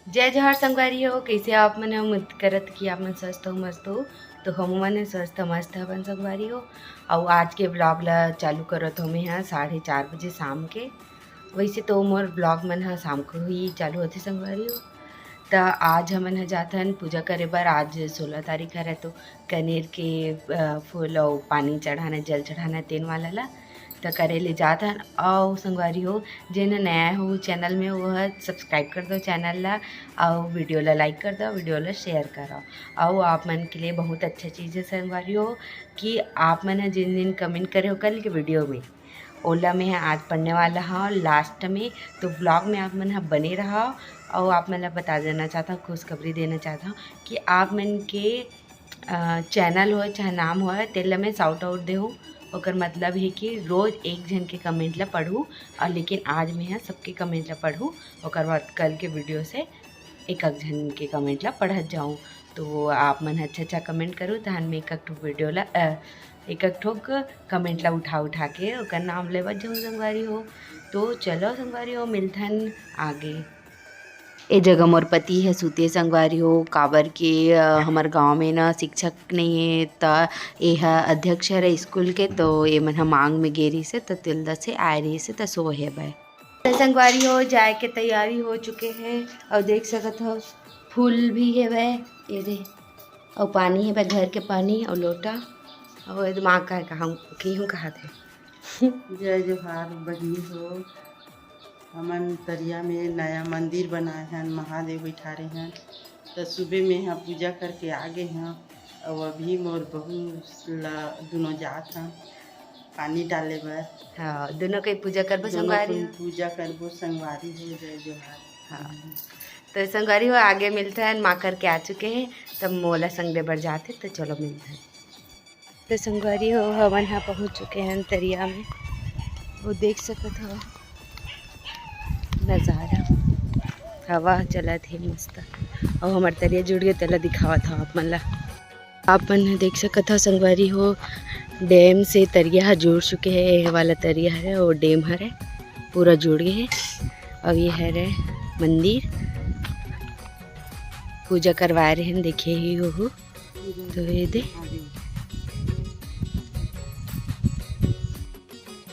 जय जोहार संगवारी हो। कैसे आप मन उम्मीद करत कि आप मन स्वस्थ हो मस्त हो। तो हम मन स्वस्थ मस्त हवन संगवारी हो। और आज के ब्लॉग ला चालू करत हो मैं 4:30 बजे शाम के। वैसे तो मोर ब्लॉग मन शाम को ही चालू होते संगवारी हो। तो आज हमन जाथन पूजा करे बर। आज 16 तारीख है तो कनेर के फूल और पानी चढ़ाना जल चढ़ाना तेन वाला ला तो करे ले जाथन। और संगवारी हो जेन नया हो चैनल में वह सब्सक्राइब कर दो चैनल ला। और वीडियो ला लाइक कर दो, वीडियो ला शेयर करो। और आप मन के लिए बहुत अच्छा चीज़ है संगवारी हो कि आप मन जिन दिन कमेंट करे हो कल के वीडियो में ओला में आज पढ़ने वाला हाँ लास्ट में। तो ब्लॉग में आप मन बने रहा। और आप मन बता देना चाहता हूँ, खुशखबरी देना चाहता हूँ कि आप मन के चैनल हो चाहे नाम हो तेला मैं साउट आउट देहूँ। ओकर मतलब है कि रोज़ एक जन के कमेंट ला पढ़ूँ। और लेकिन आज मैं सबके कमेंट ला पढ़ूँ। ओकर बाद कल के वीडियो से एक जन के कमेंट ला पढ़त जाऊँ। तो आप मन अच्छा कमेंट करूँ तो हम एक ठोक वीडियो ला एक ठोक कमेंट ला उठा के ओकर नाम लेवत जाऊँ संगवारी हो। तो चलो संगवारी हो मिलथन आगे। ए जगह मोर पति है सूते संगवारी हो काबर के हमार गांव में ना शिक्षक नहीं है तो यह अध्यक्ष है स्कूल के। तो ये मन मांग में गे रही से तो तिलदा से आए रही से तो सो है भाई। तो संगवारी हो जाए के तैयारी हो चुके हैं। और देख सकत हो फूल भी है वह ये दे। और पानी है वह घर के पानी और लोटा। और दिमाग का कहा थे जय जोहार बहिनी हो। हमन तरिया में नया मंदिर बनाए हैं, महादेव बैठारे हैं। तो सुबह में यहाँ पूजा करके आ गए हैं। और अभी मोर बहू दोनों जात हैं पानी डाले बर। हाँ दोनों के पूजा करबो संगवारी हो। पूजा करबो संगवारी हो। जय जोहार। हाँ तो संगवारी हो आगे मिलते हैं। माँ करके आ चुके हैं तब मोला संग ले बर जाते तो चलो मिलते हैं। तो संगवारी हो हमन यहाँ पहुँच चुके हैं तरिया में। वो देख सकत हो नज़ारा हवा चलत है मस्त। और हमार तरिया जुड़ गए तला दिखावा था आप मन ला। आप मन देख सकत हो संगवारी हो डैम से तरिया जुड़ चुके हैं। ये वाला तरिया है और डैम है पूरा जुड़ गए है। और ये है मंदिर पूजा करवा रहे हैं देखे ही हो। तो ये दे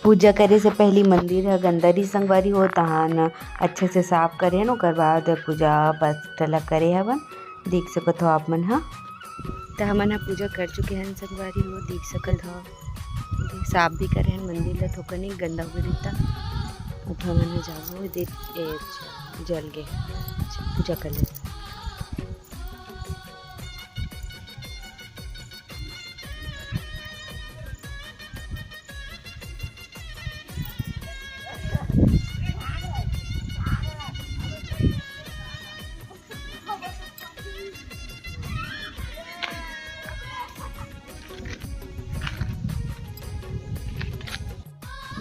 पूजा करे से पहली मंदिर है गंदरी संगवारी हो तहान अच्छे से साफ करे न ओकर बाद पूजा पाठ ला करे हवन। देख सकत हो आप मन हाँ तो हमन हा पूजा कर चुके हैं संगवारी हो। देख सकत हो साफ भी करे हैं मंदिर ला थोका नहीं गंदा हो रहता। उठा मन जाबो दे जल गए पूजा कर ले।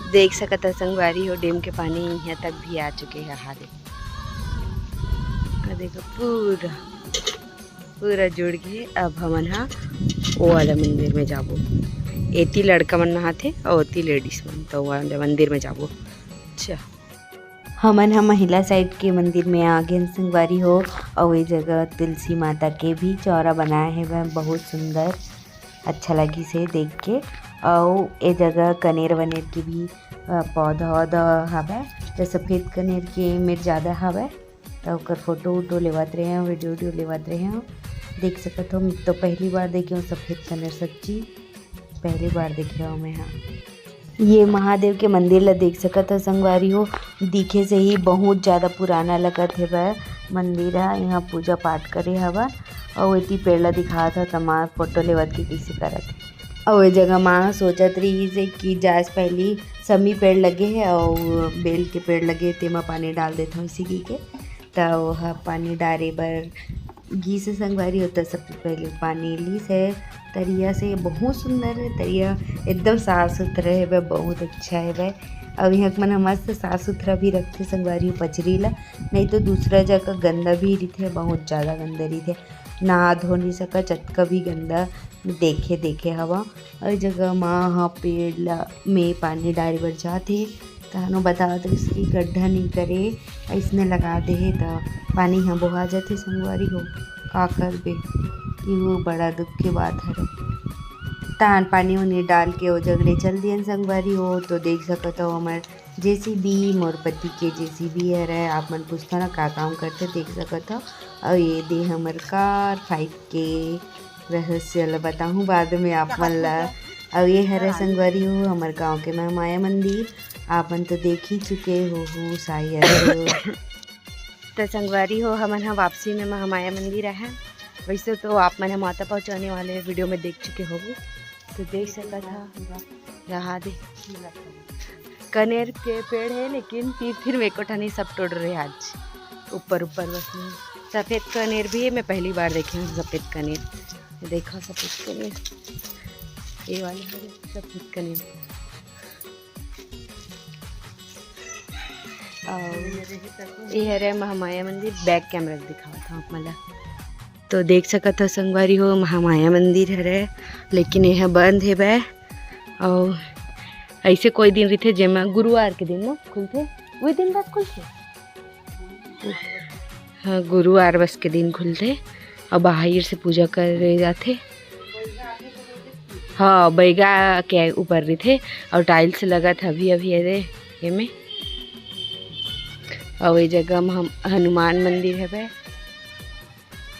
देख सकत है संगवारी हो डैम के पानी यहाँ तक भी आ चुके हैं। हाल देखो पूरा पूरा जुड़ गए। अब हमन हा वो वाला मंदिर में जाबो। एती लड़का मन नहाथे और ओती लेडीज मन तो वाला मंदिर में जाबो। अच्छा हमन हा महिला साइड के मंदिर में आ गए संगवारी हो। और ये जगह तुलसी माता के भी चौरा बनाए है वह बहुत सुंदर अच्छा लगी से देख के। और ये जगह कनेर वनेर की भी पौधा वौधा हवे तो सफ़ेद कनेर के मेर ज़्यादा हवे तो ओकर फोटो वोटो लेवत रहे हैं वीडियो लेवत रहे हैं। देख सकत हो तो पहली बार देखे हूँ सफ़ेद कनेर सच्ची पहली बार देखे हूँ मैं। हाँ ये महादेव के मंदिर ला देख सकत हो संगवारी हो दिखे से ही बहुत ज़्यादा पुराना लगत है वह मंदिर है। यहाँ पूजा पाठ करे हवा और इतनी पेड़ ला दिखा था तमा फोटो लेवत के कैसे करत है। और ये जगह माँ सोचत रही से कि जास पहली समी पेड़ लगे है और बेल के पेड़ लगे तेमा पानी डाल देता हूँ इसी के तो वह पानी डाले बर घी से संगवारी होता। सबसे पहले पानी ली से तरिया से बहुत सुंदर है तरिया एकदम साफ सुथरा है वह बहुत अच्छा है वह। अब यहाँ मन मस्त साफ सुथरा भी रखते संगवारी पचरी ला नहीं तो दूसरा जगह गंदा भी रहते बहुत ज़्यादा गंदा रहते नहा धो नहीं सका चटका भी गंदा देखे हवा। और जगह माँ हाँ पेड़ ला में पानी डाले बर जाते तहनो बताओ तो इसकी गड्ढा नहीं करे इसने लगा दे तो पानी यहाँ बोहा जाते संगवारी हो का कर बे वो बड़ा दुख की बात है। तहन पानी उन्हें डाल के वो जगले चल दियन संगवारी हो। तो देख सकते हो हमार JCB मोर पति के JCB है रहे आप मन पूछता ना का काम करते देख सकते हो। और ये दे हमर कार 5K रहस्य ला बताऊँ बाद में आप मन ला। और ये हरे संगवारी हो हमार गांव के महामाया मंदिर आपन तो देख ही चुके हो शायद। तो संगवारी हो हमन हाँ वापसी में महामाया मंदिर है। वैसे तो आप मैंने माता पहुँचाने वाले वीडियो में देख चुके हो तो देख सका था यहाँ दे कनेर के पेड़ है लेकिन फिर मेरे को ठनी सब तोड़ रहे आज ऊपर बस में। सफ़ेद कनेर भी है मैं पहली बार देखे हूँ सफ़ेद कनेर। देखो सफ़ेद कनेर ये वाले सफ़ेद कनेर और ये है महामाया मंदिर बैक कैमरा दिखावा था मला। तो देख सकत हो संगवारी हो महामाया मंदिर है लेकिन यह बंद है बे। और ऐसे कोई दिन रहते जेमा गुरुवार के दिन ना खुलते वही दिन बाद खुलते। हाँ गुरुवार बस के दिन खुलते और बाहर से पूजा कर जाते। हाँ बैगा के ऊपर रहते और टाइल्स लगा था अभी अरे ये में। और ये जगह में हम हनुमान मंदिर है बे।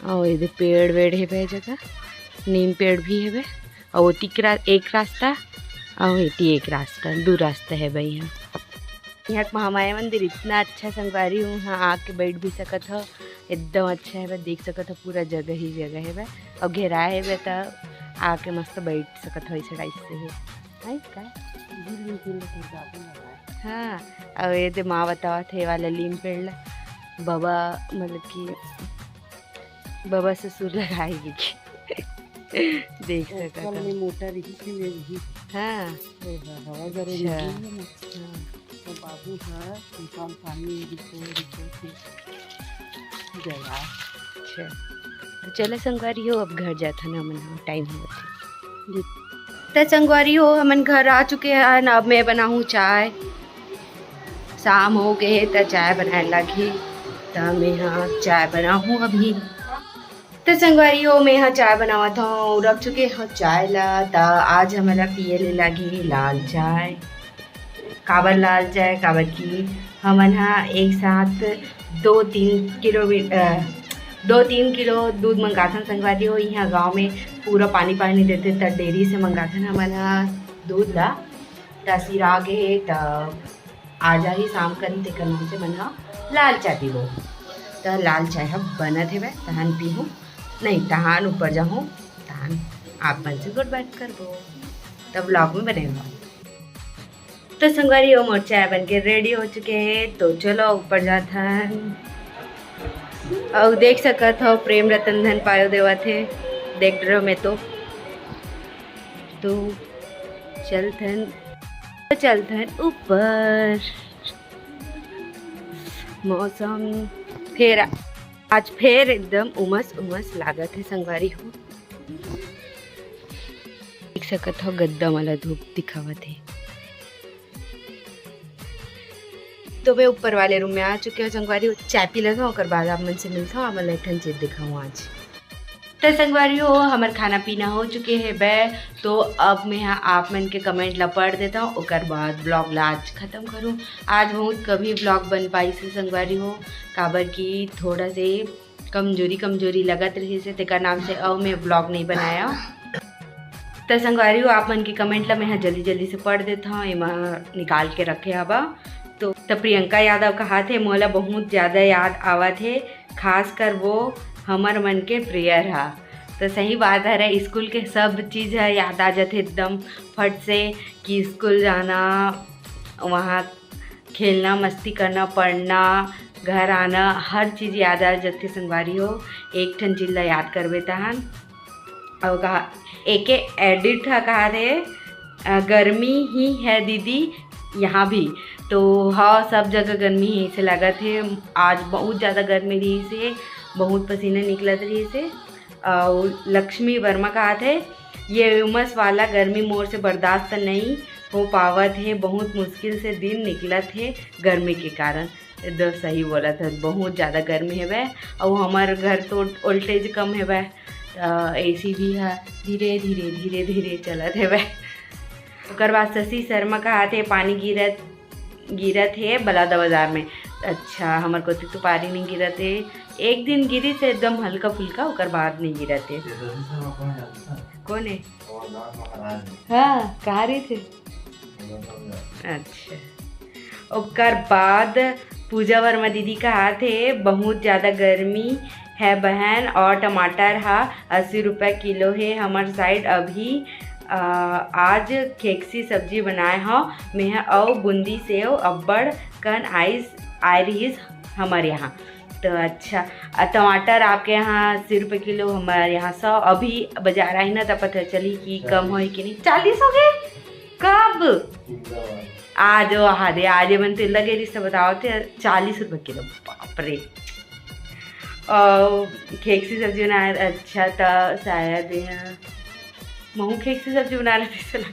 और इधर पेड़ वेड़ है बे जगह नीम पेड़ भी है बे। और वो एक रास्ता और ये एक रास्ता 2 रास्ता है भाई। यहाँ महामाया मंदिर इतना अच्छा संगवारी हूँ यहाँ आके बैठ भी सकत हो एकदम अच्छा है बे। देख सकत हो पूरा जगह ही जगह है बे और घेरा है बे तो आके मस्त बैठ सकत हो ऐसे टाइप से है का। हाँ और ये तो माँ बतावा थे वाला लीम पेड़ ला बाबा मतलब कि बाबा ससुर लगाएगी देख सकता मोटर रही। हाँ बाबू अच्छा तो चलो संगवारी हो अब घर जाता ना मन टाइम हो तो संगवारी हो हमन घर आ चुके हैं। अब मैं बनाऊँ चाय शाम हो गए तो चाय बनाने लगी तो मैं यहाँ चाय बनाऊँ अभी। तो संगवारी हो मैं यहाँ चाय बनावा था रख चुके हो चाय ला। तो आज हमारा पिए ले लगी लाल चाय काबर लाल चाय काबर की हमन यहाँ एक साथ 2-3 किलो दूध मंगाथन संगवारी हो। यहाँ गांव में पूरा पानी देते तो डेयरी से मंगाथन हमन यहाँ दूध ला तसीर आ गए तो आ जा ही शाम करी ते नाम से बना लाल चाय पीबो। तो लाल चाय हम बनत है तहन पीहूँ नहीं तहान ऊपर जाऊँ तहान आप मन से गुड बात करबो तब ब्लॉग में बनेगा। तो संगवारी हो मोर चाय बन के रेडी हो चुके हैं तो चलो ऊपर जाता है। और देख सकत हो प्रेम रतन धन पायो देवा थे देख रहे हो मैं तो चलथन ऊपर। मौसम फिर आज फिर एकदम उमस लागत है संगवारी हो। देख सकत हो गद्दा वाला धूप दिखावत है। तो मैं ऊपर वाले रूम में आ चुके हो संगवारी हो चाय पी लेता हूँ और बाद आप मन से मिलता हूँ। मैं एक चीज दिखाऊँ आज तो संगवारी हो हमार खाना पीना हो चुके हैं बे। तो अब मैं यहाँ आप मन के कमेंट ला पढ़ देता हूँ और बाद ब्लॉग ला आज ख़त्म करूँ। आज बहुत कभी ब्लॉग बन पाई से संगवारी हो काबर की थोड़ा से कमजोरी लगत रही से तेका नाम से अब मैं ब्लॉग नहीं बनाया। तो संगवारी हो आप मन के कमेंट ला मैं यहाँ जल्दी से पढ़ देता हूँ एमा निकाल के रखे हवा। तो प्रियंका यादव कहा थे मोला बहुत ज़्यादा याद आवा थे खासकर वो हमर मन के प्रिय रहा। तो सही बात है स्कूल के सब चीज़ है याद आ जाते एकदम फट से कि स्कूल जाना वहाँ खेलना मस्ती करना पढ़ना घर आना हर चीज़ याद आ जाती संगवारी हो। एक ठन चीज़ ला याद करबे तहन और कहा एक एडिट कहा थे गर्मी ही है दीदी यहाँ भी। तो हाँ सब जगह गर्मी ही से लगा थे आज बहुत ज़्यादा गर्मी रही से बहुत पसीने निकलत रही से। और लक्ष्मी वर्मा कहा थे ये उमस वाला गर्मी मोर से बर्दाश्त नहीं हो पावत है। बहुत मुश्किल से दिन निकला थे गर्मी के कारण। एकदम सही बोला था, बहुत ज़्यादा गर्मी है वह। और हमारे घर तो वोल्टेज कम है वह, AC भी है, धीरे धीरे धीरे धीरे चलत है वह। उसके बाद शशि शर्मा का हाथ है पानी गिरत है बलौदा बाजार में। अच्छा, हमारे को तो पानी नहीं गिरत है, एक दिन गिरी से एकदम हल्का फुल्का, उसके बाद नहीं गिरत है। कौन है? हाँ, कहा रहे थे। अच्छा, उसके बाद पूजा वर्मा दीदी का हाथ है बहुत ज़्यादा गर्मी है बहन, और टमाटर है 80 रुपये किलो है हमारे साइड। अभी आज खेकसी सब्जी बनाए हो मैं और बूंदी सेव अब्बड़ कन आइस आ रही हमारे यहाँ। तो अच्छा, टमाटर आपके यहाँ 80 रुपये किलो, हमारे यहाँ 100। अभी बाजार आई ना तो पता चली कि कम हो कि नहीं। 40 हो गए कब? आज आज मन तो लगे रिश्ते बताओ थे 40 रुपये किलो, बाप रे। खेकसी सब्जी बना। अच्छा, तो शायद महू खेकसी सब्जी बना रहे थे,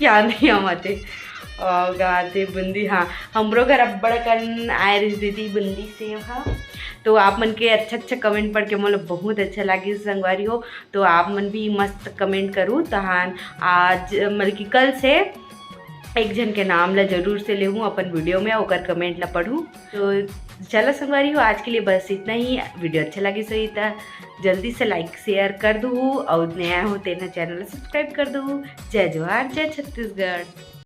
याद नहीं हमारे। और गाते बूंदी, हाँ हमरो घर अब्बड़ कन आए रही दीदी बूंदी सेव। हाँ, तो आप मन के अच्छा कमेंट पढ़ के मोला बहुत अच्छा लगी संगवारी हो। तो आप मन भी मस्त कमेंट करूँ तहान। आज मतलब कि कल से एक जन के नाम ला जरूर से ले हूँ अपन वीडियो में, ओकर कमेंट ला पढ़ूँ। तो चलो संगवारी हो, आज के लिए बस इतना ही। वीडियो अच्छा लगी सही तो जल्दी से लाइक शेयर कर दूँ, और नया हो तेना चैनल सब्सक्राइब कर दूँ। जय जोहार, जय छत्तीसगढ़।